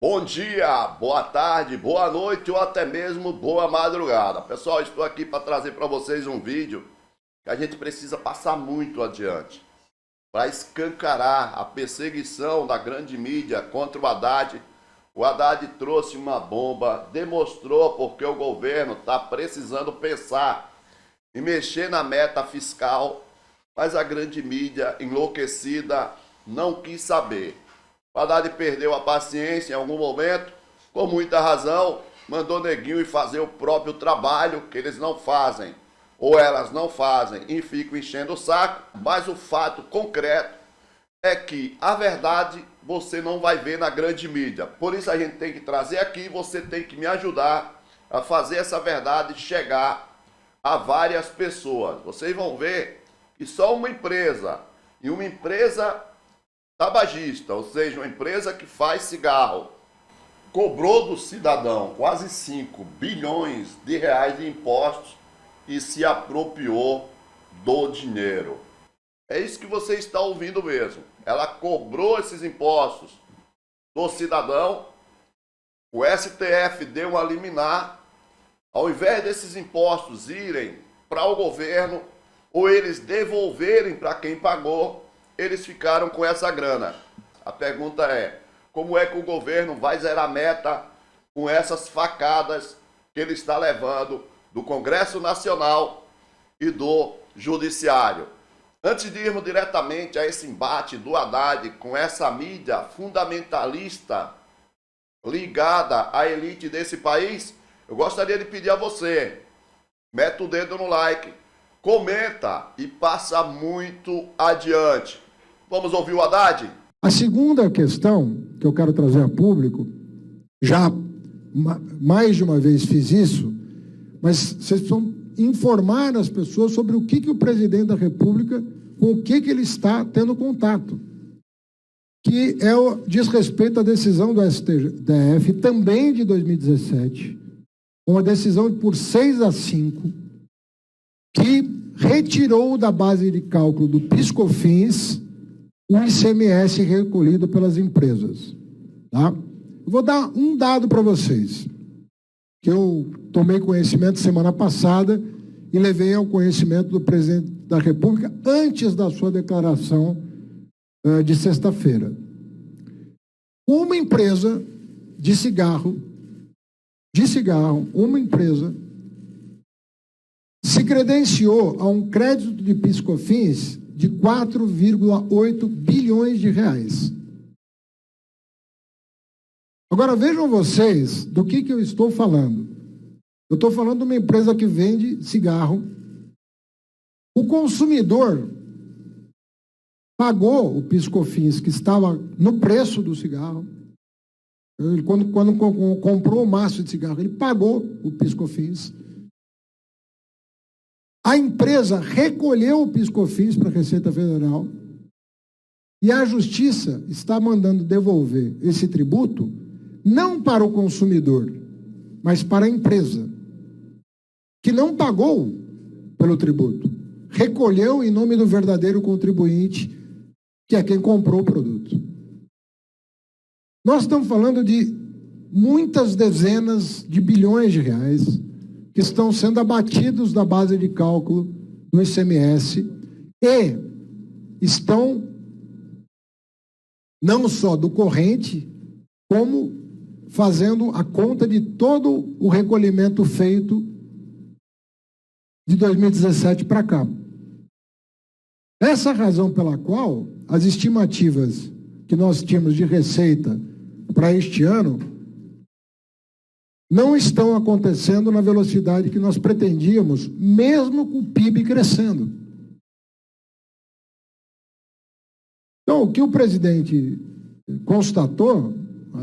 Bom dia, boa tarde, boa noite ou até mesmo boa madrugada. Pessoal, estou aqui para trazer para vocês um vídeo que a gente precisa passar muito adiante para escancarar a perseguição da grande mídia contra o Haddad. O Haddad trouxe uma bomba, demonstrou porque o governo está precisando pensar e mexer na meta fiscal, mas a grande mídia enlouquecida não quis saber. O Haddad perdeu a paciência em algum momento, com muita razão, mandou neguinho ir fazer o próprio trabalho que eles não fazem, ou elas não fazem, e ficam enchendo o saco, mas o fato concreto é que a verdade você não vai ver na grande mídia. Por isso a gente tem que trazer aqui, você tem que me ajudar a fazer essa verdade chegar a várias pessoas. Vocês vão ver que só uma empresa, e uma empresa tabagista, ou seja, uma empresa que faz cigarro, cobrou do cidadão quase 5 bilhões de reais de impostos e se apropriou do dinheiro. É isso que você está ouvindo mesmo. Ela cobrou esses impostos do cidadão, o STF deu uma liminar, ao invés desses impostos irem para o governo ou eles devolverem para quem pagou, eles ficaram com essa grana. A pergunta é, como é que o governo vai zerar a meta com essas facadas que ele está levando do Congresso Nacional e do Judiciário? Antes de irmos diretamente a esse embate do Haddad com essa mídia fundamentalista ligada à elite desse país, eu gostaria de pedir a você, meta o dedo no like, comenta e passa muito adiante. Vamos ouvir o Haddad? A segunda questão que eu quero trazer a público, já mais de uma vez fiz isso, mas vocês precisam informar as pessoas sobre o que o presidente da República, com o que ele está tendo contato, que diz respeito à decisão do STF, também de 2017, uma decisão por 6-5, que retirou da base de cálculo do PIS/COFINS o ICMS recolhido pelas empresas. Tá? Eu vou dar um dado para vocês, que eu tomei conhecimento semana passada e levei ao conhecimento do presidente da República antes da sua declaração de sexta-feira. Uma empresa de cigarro, uma empresa se credenciou a um crédito de PIS/COFINS de 4,8 bilhões de reais. Agora vejam vocês do que eu estou falando. Eu estou falando de uma empresa que vende cigarro. O consumidor pagou o PIS/COFINS que estava no preço do cigarro. Ele, quando comprou o maço de cigarro, ele pagou o PIS/COFINS. A empresa recolheu o PIS/COFINS para a Receita Federal e a Justiça está mandando devolver esse tributo não para o consumidor, mas para a empresa, que não pagou pelo tributo. Recolheu em nome do verdadeiro contribuinte, que é quem comprou o produto. Nós estamos falando de muitas dezenas de bilhões de reais que estão sendo abatidos da base de cálculo do ICMS e estão não só do corrente, como fazendo a conta de todo o recolhimento feito de 2017 para cá. Essa é a razão pela qual as estimativas que nós tínhamos de receita para este ano não estão acontecendo na velocidade que nós pretendíamos, mesmo com o PIB crescendo. Então, o que o presidente constatou,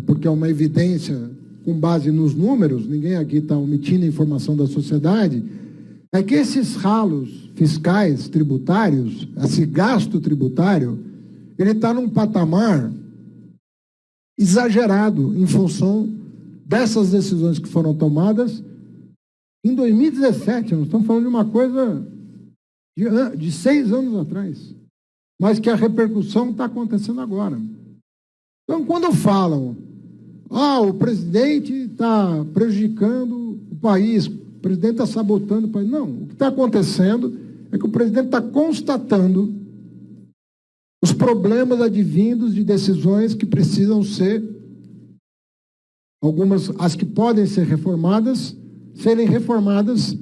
porque é uma evidência com base nos números, ninguém aqui está omitindo a informação da sociedade, é que esses ralos fiscais, tributários, esse gasto tributário, ele está num patamar exagerado em função dessas decisões que foram tomadas em 2017. Nós estamos falando de uma coisa de 6 anos atrás, mas que a repercussão está acontecendo agora. Então, quando falam, o presidente está prejudicando o país, o presidente está sabotando o país. Não, o que está acontecendo é que o presidente está constatando os problemas advindos de decisões que precisam ser, algumas, as que podem ser reformadas, serem reformadas,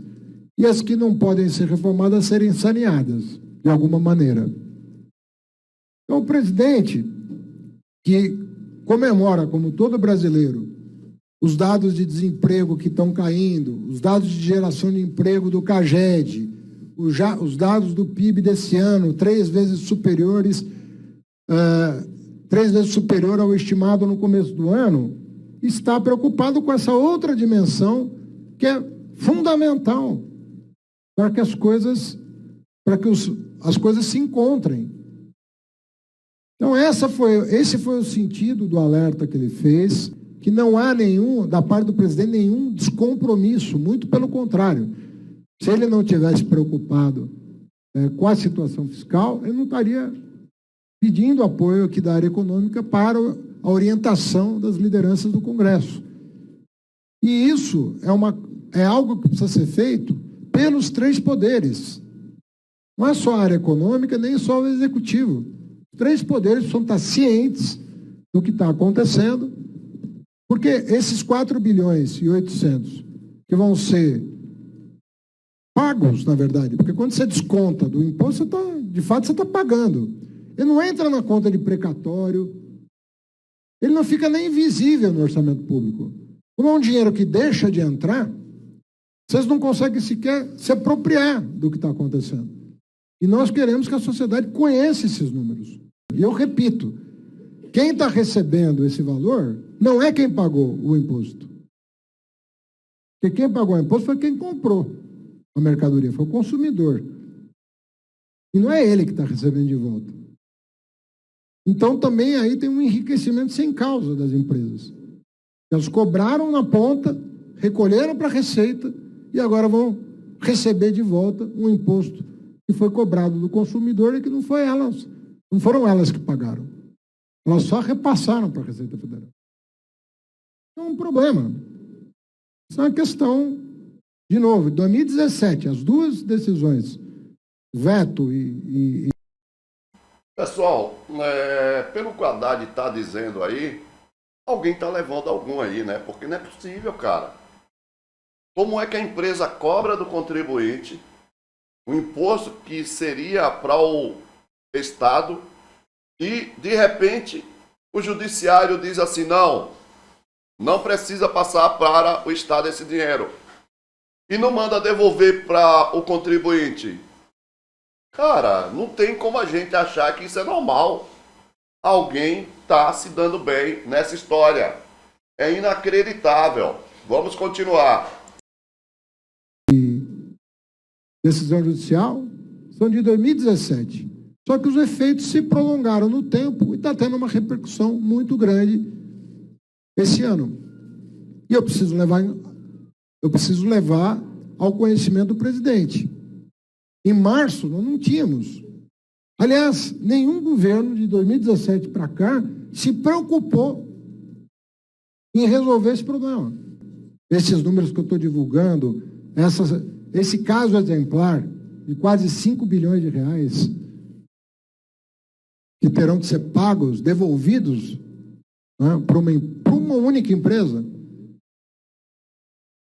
e as que não podem ser reformadas serem saneadas, de alguma maneira. Então, o presidente, que comemora, como todo brasileiro, os dados de desemprego que estão caindo, os dados de geração de emprego do CAGED, os dados do PIB desse ano, 3 vezes superior ao estimado no começo do ano, está preocupado com essa outra dimensão que é fundamental para que as coisas se encontrem. Então, esse foi o sentido do alerta que ele fez, que não há da parte do presidente, nenhum descompromisso, muito pelo contrário. Se ele não tivesse preocupado com a situação fiscal, ele não estaria pedindo apoio aqui da área econômica para a orientação das lideranças do Congresso. E isso é algo que precisa ser feito pelos 3 poderes. Não é só a área econômica, nem só o executivo. Os 3 poderes precisam estar cientes do que está acontecendo, porque esses 4 bilhões e 800 que vão ser pagos, na verdade, porque quando você desconta do imposto, de fato você está pagando. Ele não entra na conta de precatório, ele não fica nem invisível no orçamento público. Como é um dinheiro que deixa de entrar, vocês não conseguem sequer se apropriar do que está acontecendo. E nós queremos que a sociedade conheça esses números. E eu repito, quem está recebendo esse valor não é quem pagou o imposto. Porque quem pagou o imposto foi quem comprou a mercadoria, foi o consumidor. E não é ele que está recebendo de volta. Então, também aí tem um enriquecimento sem causa das empresas. Elas cobraram na ponta, recolheram para a Receita e agora vão receber de volta um imposto que foi cobrado do consumidor e que não foram elas que pagaram. Elas só repassaram para a Receita Federal. É um problema. Isso é uma questão, de novo, em 2017, as 2 decisões, veto e Pessoal, pelo que o Haddad está dizendo aí, alguém está levando algum aí, né? Porque não é possível, cara. Como é que a empresa cobra do contribuinte o imposto que seria para o Estado e, de repente, o judiciário diz assim, não precisa passar para o Estado esse dinheiro. E não manda devolver para o contribuinte. Cara, não tem como a gente achar que isso é normal. Alguém está se dando bem nessa história. É inacreditável. Vamos continuar. Decisão judicial são de 2017. Só que os efeitos se prolongaram no tempo e está tendo uma repercussão muito grande esse ano. E eu preciso levar ao conhecimento do presidente. Em março, nós não tínhamos. Aliás, nenhum governo de 2017 para cá se preocupou em resolver esse problema. Esses números que eu estou divulgando, esse caso exemplar de quase 5 bilhões de reais que terão que ser pagos, devolvidos, né, para uma única empresa.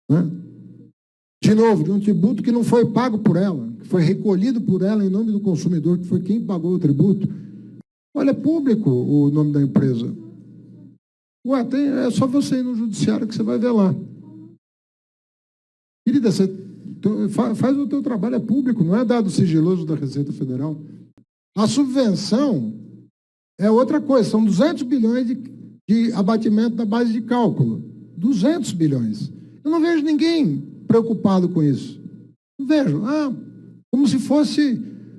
Né? De novo, de um tributo que não foi pago por ela, que foi recolhido por ela em nome do consumidor, que foi quem pagou o tributo. Olha, é público o nome da empresa. É só você ir no judiciário que você vai ver lá. Querida, você faz o teu trabalho, é público, não é dado sigiloso da Receita Federal. A subvenção é outra coisa, são 200 bilhões de abatimento da base de cálculo. 200 bilhões. Eu não vejo ninguém preocupado com isso. Não vejo. Como se fosse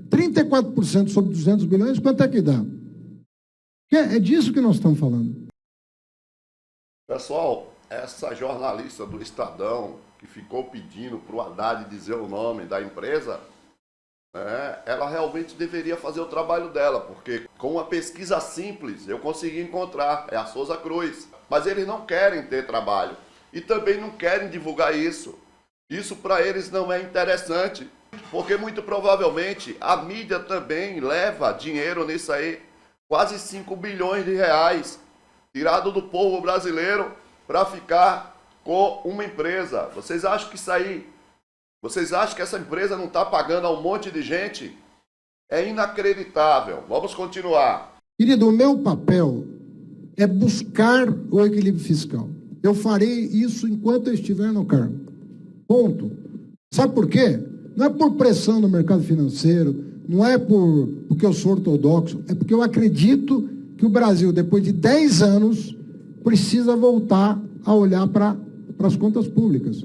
34% sobre 200 bilhões, quanto é que dá? É disso que nós estamos falando. Pessoal, essa jornalista do Estadão que ficou pedindo para o Haddad dizer o nome da empresa, ela realmente deveria fazer o trabalho dela, porque Com uma pesquisa simples, eu consegui encontrar, é a Souza Cruz. Mas eles não querem ter trabalho e também não querem divulgar isso. Isso para eles não é interessante, porque muito provavelmente a mídia também leva dinheiro nisso aí, quase 5 bilhões de reais, tirado do povo brasileiro para ficar com uma empresa. Vocês acham que isso aí, vocês acham que essa empresa não está pagando a um monte de gente? É inacreditável. Vamos continuar. Querido, o meu papel é buscar o equilíbrio fiscal. Eu farei isso enquanto eu estiver no cargo. Ponto. Sabe por quê? Não é por pressão do mercado financeiro, não é porque eu sou ortodoxo, é porque eu acredito que o Brasil, depois de 10 anos, precisa voltar a olhar para as contas públicas.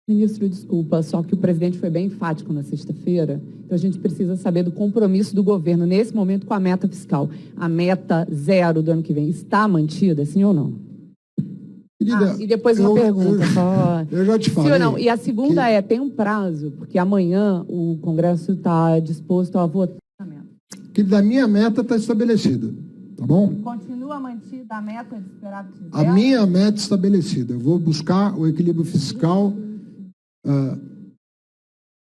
Ministro, desculpa, só que o presidente foi bem enfático na sexta-feira, então a gente precisa saber do compromisso do governo nesse momento com a meta fiscal. A meta zero do ano que vem está mantida, sim ou não? Querida, e depois uma pergunta. Eu já te falei. Sim ou não? E a segunda tem um prazo, porque amanhã o Congresso está disposto a votar a meta. Querida, a minha meta está estabelecida, tá bom? Continua mantida a meta de esperar que a minha meta estabelecida. Eu vou buscar o equilíbrio fiscal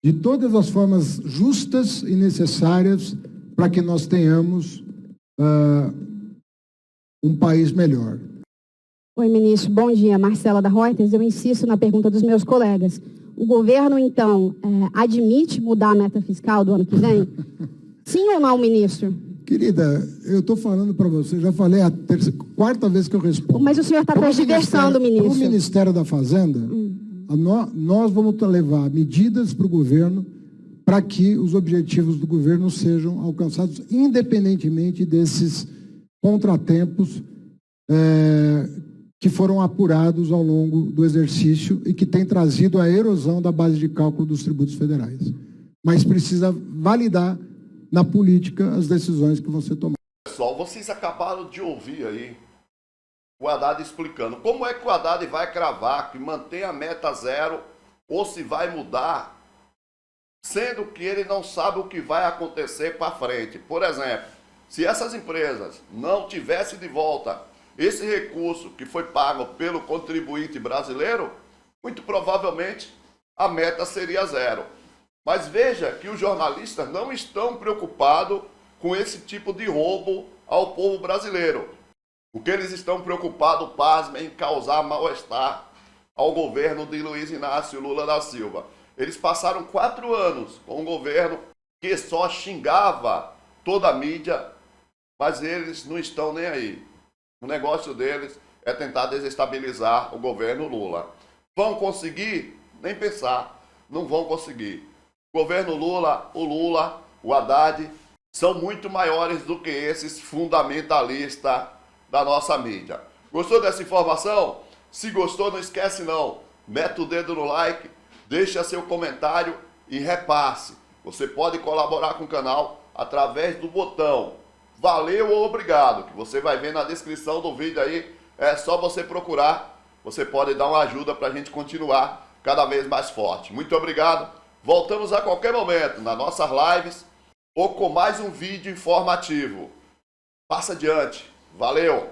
de todas as formas justas e necessárias para que nós tenhamos um país melhor. Oi, ministro. Bom dia. Marcela da Reuters. Eu insisto na pergunta dos meus colegas. O governo, então, admite mudar a meta fiscal do ano que vem? Sim ou não, ministro? Querida, eu estou falando para você, já falei a quarta vez que eu respondo. Mas o senhor está transversando, ministro. Para o Ministério da Fazenda, nós vamos levar medidas para o governo para que os objetivos do governo sejam alcançados, independentemente desses contratempos que foram apurados ao longo do exercício e que tem trazido a erosão da base de cálculo dos tributos federais. Mas precisa validar na política as decisões que vão ser tomadas. Pessoal, vocês acabaram de ouvir aí o Haddad explicando como é que o Haddad vai cravar que mantém a meta zero ou se vai mudar, sendo que ele não sabe o que vai acontecer para frente. Por exemplo, se essas empresas não tivessem de volta esse recurso que foi pago pelo contribuinte brasileiro, muito provavelmente a meta seria zero. Mas veja que os jornalistas não estão preocupados com esse tipo de roubo ao povo brasileiro. O que eles estão preocupados, pasmem, em causar mal-estar ao governo de Luiz Inácio Lula da Silva. Eles passaram 4 anos com um governo que só xingava toda a mídia, mas eles não estão nem aí. O negócio deles é tentar desestabilizar o governo Lula. Vão conseguir? Nem pensar. Não vão conseguir. O governo Lula, o Haddad, são muito maiores do que esses fundamentalistas da nossa mídia. Gostou dessa informação? Se gostou, não esquece não. Mete o dedo no like, deixa seu comentário e repasse. Você pode colaborar com o canal através do botão valeu ou obrigado, que você vai ver na descrição do vídeo aí. É só você procurar. Você pode dar uma ajuda para a gente continuar cada vez mais forte. Muito obrigado. Voltamos a qualquer momento nas nossas lives ou com mais um vídeo informativo. Passa adiante. Valeu!